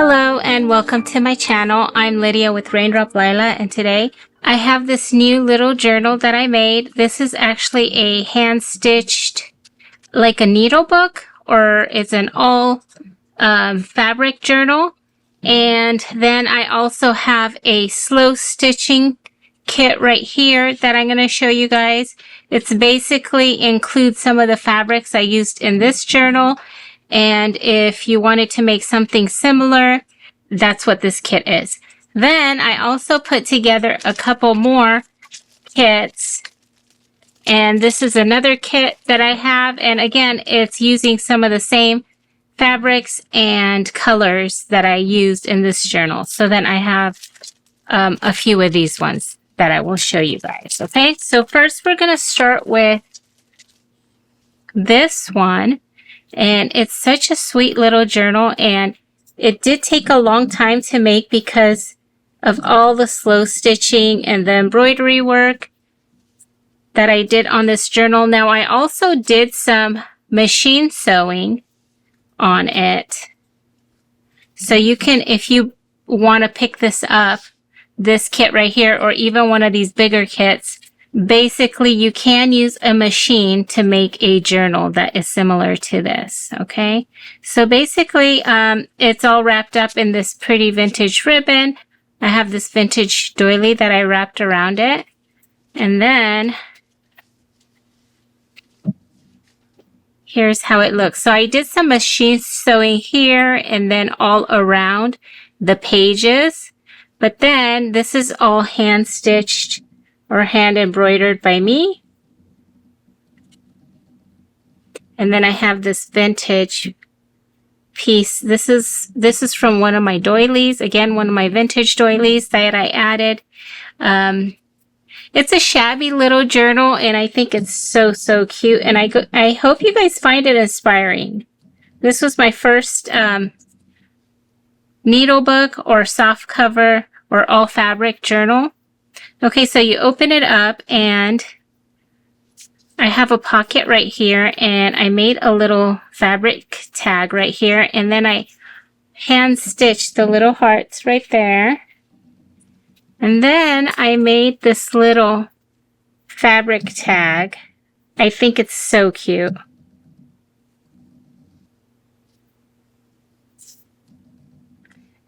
Hello and welcome to my channel. I'm Lydia with Raindrop, Lila, and today I have this new little journal that I made. This is actually a hand-stitched, like a needle book, or it's an all fabric journal. And then I also have a slow stitching kit right here that I'm going to show you guys. It's basically includes some of the fabrics I used in this journal. And if you wanted to make something similar, that's what this kit is. Then I also put together a couple more kits. And this is another kit that I have. And again, it's using some of the same fabrics and colors that I used in this journal. So then I have a few of these ones that I will show you guys. Okay, so first we're going to start with this one. And it's such a sweet little journal, and it did take a long time to make because of all the slow stitching and the embroidery work that I did on this journal. Now, I also did some machine sewing on it. So you can, if you want to pick this up, this kit right here, or even one of these bigger kits, basically, you can use a machine to make a journal that is similar to this, okay? So basically, it's all wrapped up in this pretty vintage ribbon. I have this vintage doily that I wrapped around it. And then, here's how it looks. So I did some machine sewing here and then all around the pages. But then, this is all hand-stitched or hand embroidered by me. And then I have this vintage piece. This is from one of my doilies. Again, one of my vintage doilies that I added. It's a shabby little journal, and I think it's so cute. And I hope you guys find it inspiring. This was my first needle book or soft cover or all fabric journal. Okay, so you open it up, and I have a pocket right here, and I made a little fabric tag right here, and then I hand stitched the little hearts right there. And then I made this little fabric tag. I think it's so cute.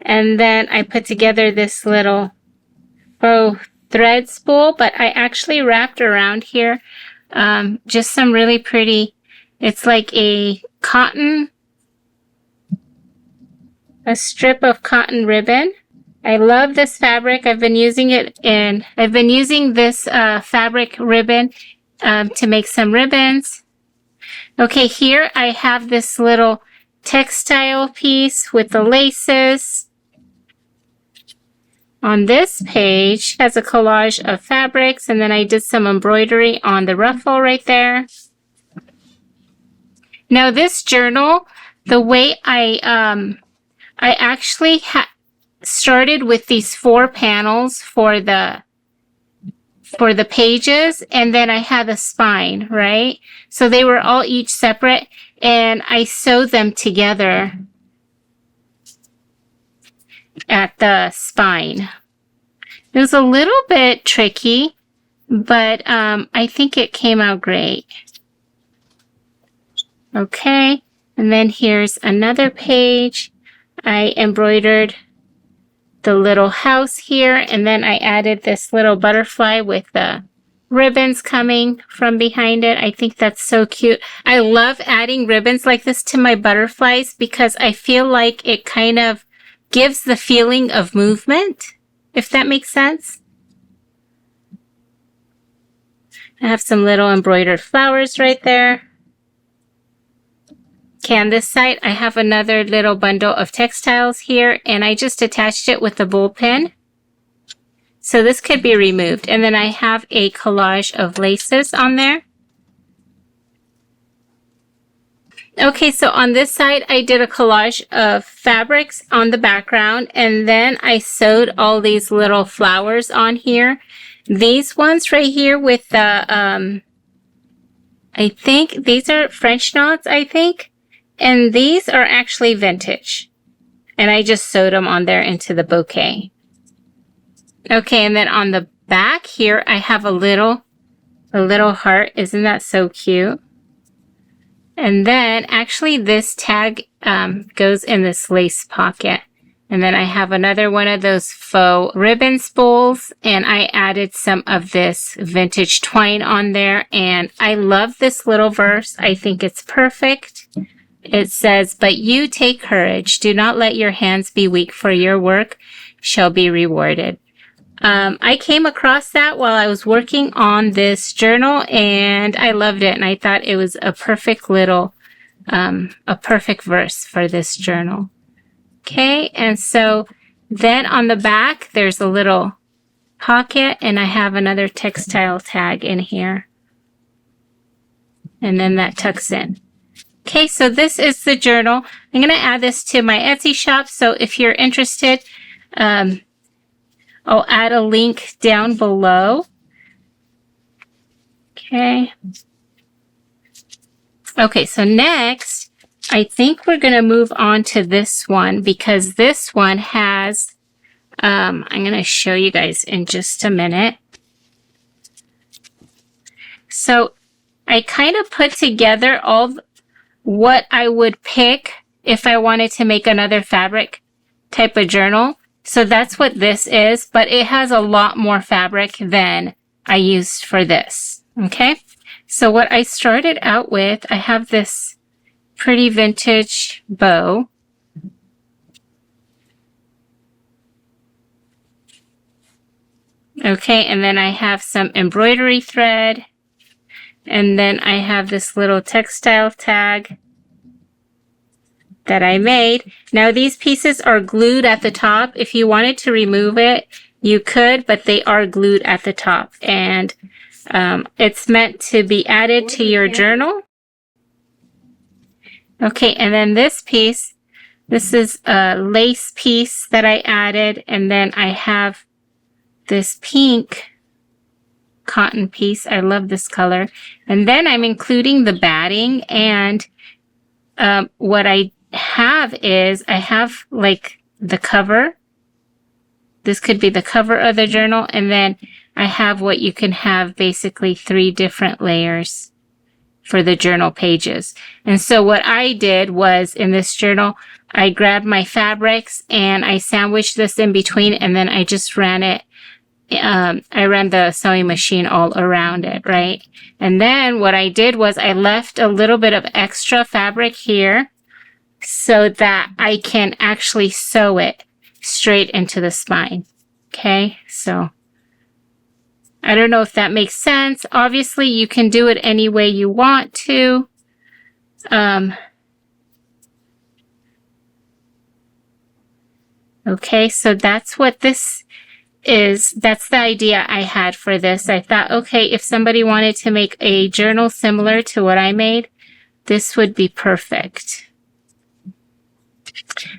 And then I put together this little faux thread spool, but I actually wrapped around here just some really pretty, it's like a strip of cotton ribbon. I love this fabric. I've been using it and I've been using this fabric ribbon to make some ribbons. Okay, here I have this little textile piece with the laces. On this page has a collage of fabrics, and then I did some embroidery on the ruffle right there. Now this journal, the way I actually started with these 4 panels for the pages, and then I had a spine, right? So they were all each separate, and I sewed them together at the spine. It was a little bit tricky, but I think it came out great. Okay, and then here's another page. I embroidered the little house here, and then I added this little butterfly with the ribbons coming from behind it. I think that's so cute. I love adding ribbons like this to my butterflies because I feel like it kind of gives the feeling of movement, if that makes sense. I have some little embroidered flowers right there. Okay, on this side, I have another little bundle of textiles here, and I just attached it with a bull pin. So this could be removed. And then I have a collage of laces on there. Okay, so on this side, I did a collage of fabrics on the background, and then I sewed all these little flowers on here. These ones right here with the, I think these are French knots, I think. And these are actually vintage. And I just sewed them on there into the bouquet. Okay, and then on the back here, I have a little heart. Isn't that so cute? And then actually this tag goes in this lace pocket. And then I have another one of those faux ribbon spools, and I added some of this vintage twine on there. And I love this little verse. I think it's perfect. It says, "But you take courage. Do not let your hands be weak, for your work shall be rewarded." I came across that while I was working on this journal, and I loved it. And I thought it was a perfect little, a perfect verse for this journal. Okay, and so then on the back, there's a little pocket, and I have another textile tag in here. And then that tucks in. Okay, so this is the journal. I'm going to add this to my Etsy shop, so if you're interested, I'll add a link down below. Okay. Okay, so next, I think we're going to move on to this one, because this one has, I'm going to show you guys in just a minute. So I kind of put together all what I would pick if I wanted to make another fabric type of journal. So that's what this is, but it has a lot more fabric than I used for this. Okay. So what I started out with, I have this pretty vintage bow. Okay, and then I have some embroidery thread. And then I have this little textile tag that I made. Now these pieces are glued at the top. If you wanted to remove it, you could, but they are glued at the top. And it's meant to be added to your journal. Okay, and then this piece, this is a lace piece that I added, and then I have this pink cotton piece. I love this color. And then I'm including the batting, and what I have is, I have like the cover. This could be the cover of the journal, and then I have what you can have, basically 3 different layers for the journal pages. And so what I did was, in this journal, I grabbed my fabrics and I sandwiched this in between, and then I just ran it. I ran the sewing machine all around it, right? And then what I did was I left a little bit of extra fabric here so that I can actually sew it straight into the spine. Okay, so I don't know if that makes sense. Obviously, you can do it any way you want to. Okay, so that's what this is. That's the idea I had for this. I thought, okay, if somebody wanted to make a journal similar to what I made, this would be perfect.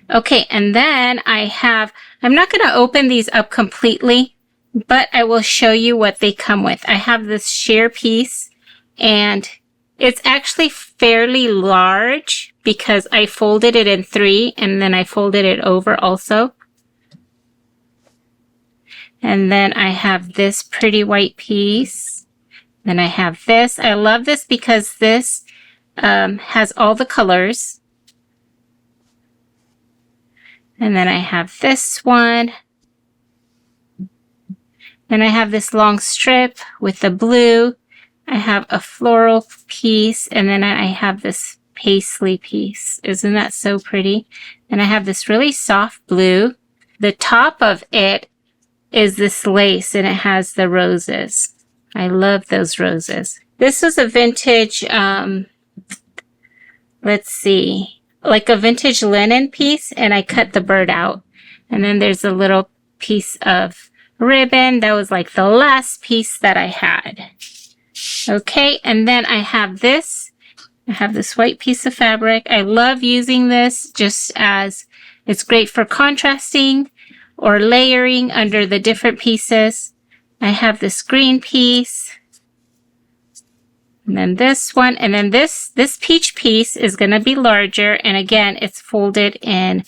Okay, and then I'm not going to open these up completely, but I will show you what they come with. I have this sheer piece, and it's actually fairly large because I folded it in 3, and then I folded it over also. And then I have this pretty white piece. Then I have this. I love this because this has all the colors. And then I have this one. Then I have this long strip with the blue. I have a floral piece, and then I have this paisley piece. Isn't that so pretty? And I have this really soft blue. The top of it is this lace, and it has the roses. I love those roses. This is a vintage, let's see, like a vintage linen piece, and I cut the bird out. And then there's a little piece of ribbon. That was like the last piece that I had. Okay, and then I have this. I have this white piece of fabric. I love using this just as it's great for contrasting or layering under the different pieces. I have this green piece, and then this one, and then this peach piece is going to be larger, and again, it's folded in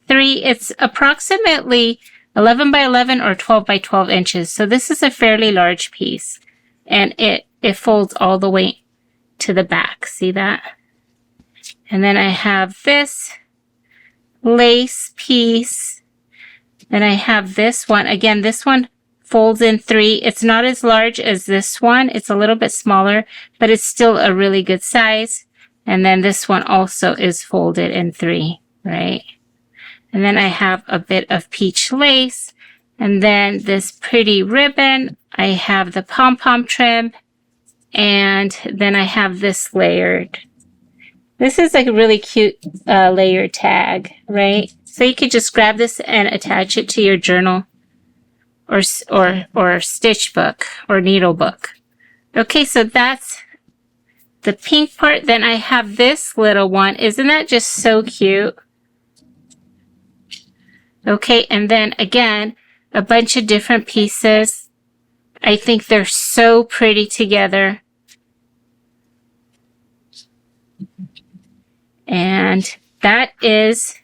3. It's approximately 11 by 11 or 12 by 12 inches. So this is a fairly large piece, and it folds all the way to the back. See that? And then I have this lace piece. Then I have this one. Again, this one folds in 3. It's not as large as this one. It's a little bit smaller, but it's still a really good size. And then this one also is folded in 3, right? And then I have a bit of peach lace. And then this pretty ribbon. I have the pom-pom trim. And then I have this layered. This is like a really cute layered tag, right? So you could just grab this and attach it to your journal or stitch book or needle book. Okay, so that's the pink part. Then I have this little one. Isn't that just so cute? Okay, and then again, a bunch of different pieces. I think they're so pretty together. And this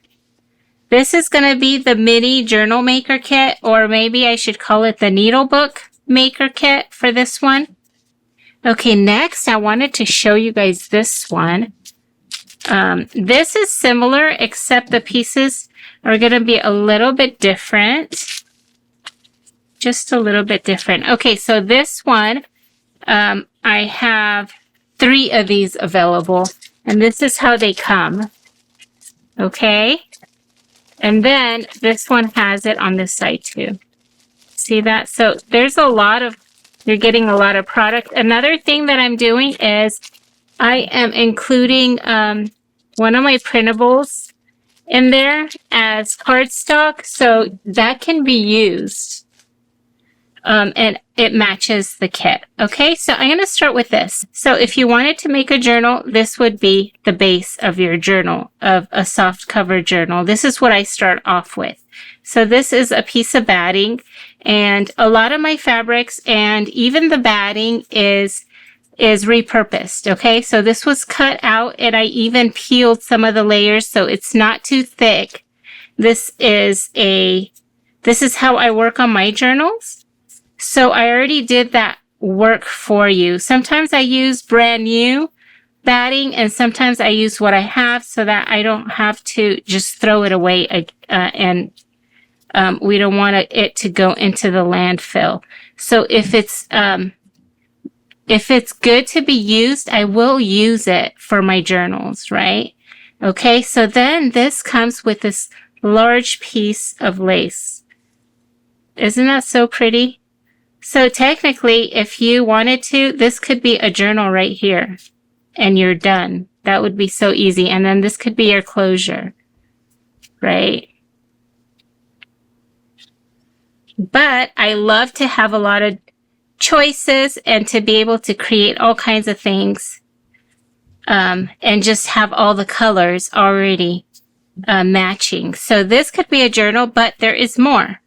is going to be the mini journal maker kit, or maybe I should call it the needle book maker kit for this one. Okay, next I wanted to show you guys this one. This is similar, except the pieces are going to be a little bit different. Just a little bit different. Okay, so this one, I have 3 of these available. And this is how they come. Okay. And then this one has it on this side too. See that? So there's you're getting a lot of product. Another thing that I'm doing is I am including one of my printables in there as cardstock. So that can be used. And it matches the kit. Okay, so I'm going to start with this. So if you wanted to make a journal, this would be the base of your journal, of a soft cover journal. This is what I start off with. So this is a piece of batting, and a lot of my fabrics and even the batting is repurposed. Okay, so this was cut out, and I even peeled some of the layers so it's not too thick. This is how I work on my journals. So I already did that work for you. Sometimes I use brand new batting, and sometimes I use what I have so that I don't have to just throw it away. And we don't want it to go into the landfill. So if it's good to be used, I will use it for my journals, right? Okay, so then this comes with this large piece of lace. Isn't that so pretty? So technically, if you wanted to, this could be a journal right here, and you're done. That would be so easy. And then this could be your closure, right? But I love to have a lot of choices and to be able to create all kinds of things, and just have all the colors already matching. So this could be a journal, but there is more.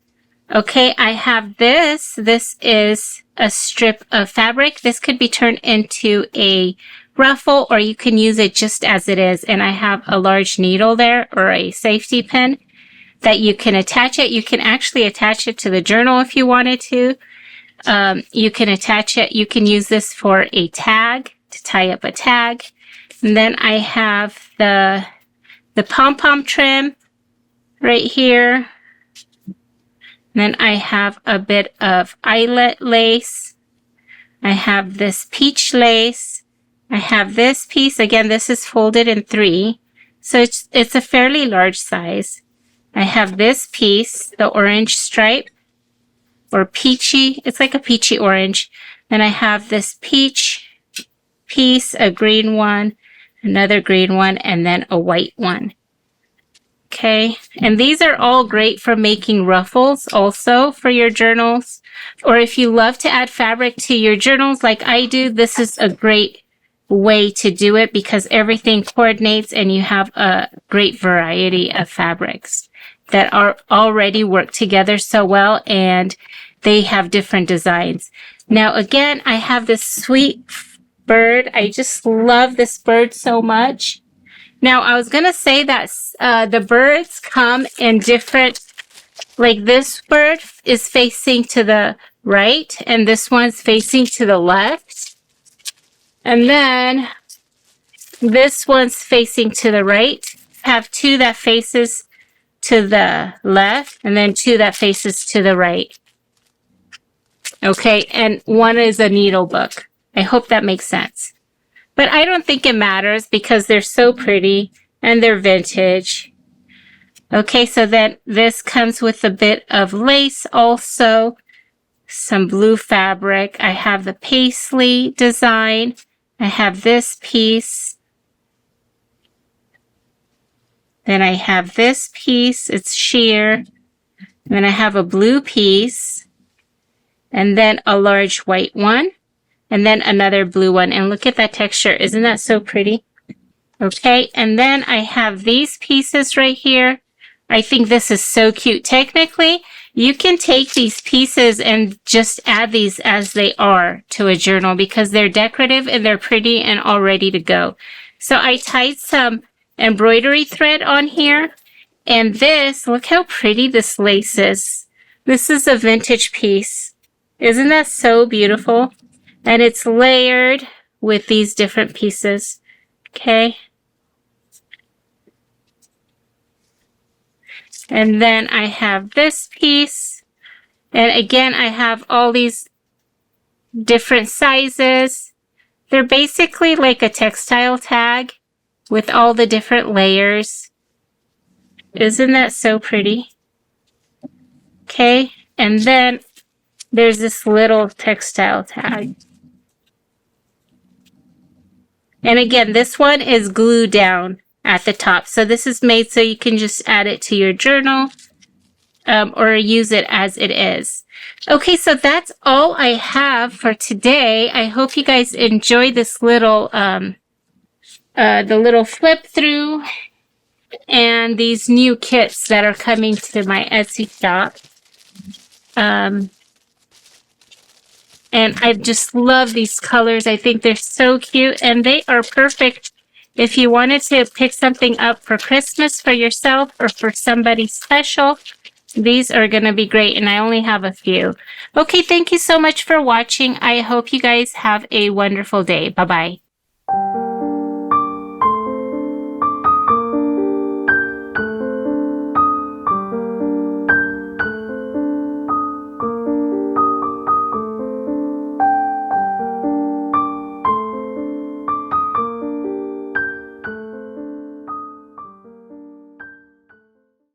Okay, I have this. This is a strip of fabric. This could be turned into a ruffle, or you can use it just as it is. And I have a large needle there, or a safety pin that you can attach it. You can actually attach it to the journal if you wanted to. You can attach it. You can use this for a tag, to tie up a tag. And then I have the pom-pom trim right here. Then I have a bit of eyelet lace. I have this peach lace. I have this piece. Again, this is folded in 3. So it's a fairly large size. I have this piece, the orange stripe, or peachy. It's like a peachy orange. Then I have this peach piece, a green one, another green one, and then a white one. Okay, and these are all great for making ruffles also for your journals. Or if you love to add fabric to your journals like I do, this is a great way to do it because everything coordinates and you have a great variety of fabrics that are already work together so well, and they have different designs. Now, again, I have this sweet bird. I just love this bird so much. Now, I was going to say that the birds come in different, like this bird is facing to the right, and this one's facing to the left. And then this one's facing to the right. I have two that faces to the left, and then two that faces to the right. Okay, and one is a needle book. I hope that makes sense. But I don't think it matters because they're so pretty and they're vintage. Okay, so then this comes with a bit of lace also, some blue fabric. I have the paisley design. I have this piece. Then I have this piece. It's sheer. Then I have a blue piece. And then a large white one. And then another blue one. And look at that texture. Isn't that so pretty? Okay, and then I have these pieces right here. I think this is so cute. Technically, you can take these pieces and just add these as they are to a journal because they're decorative and they're pretty and all ready to go. So I tied some embroidery thread on here. And this, look how pretty this lace is. This is a vintage piece. Isn't that so beautiful? And it's layered with these different pieces. Okay. And then I have this piece. And again, I have all these different sizes. They're basically like a textile tag with all the different layers. Isn't that so pretty? Okay. And then there's this little textile tag. And again, this one is glued down at the top. So this is made so you can just add it to your journal or use it as it is. Okay, so that's all I have for today. I hope you guys enjoy this little, the little flip through and these new kits that are coming to my Etsy shop. And I just love these colors. I think they're so cute and they are perfect if you wanted to pick something up for Christmas for yourself or for somebody special. These are going to be great and I only have a few. Okay, thank you so much for watching. I hope you guys have a wonderful day. Bye-bye.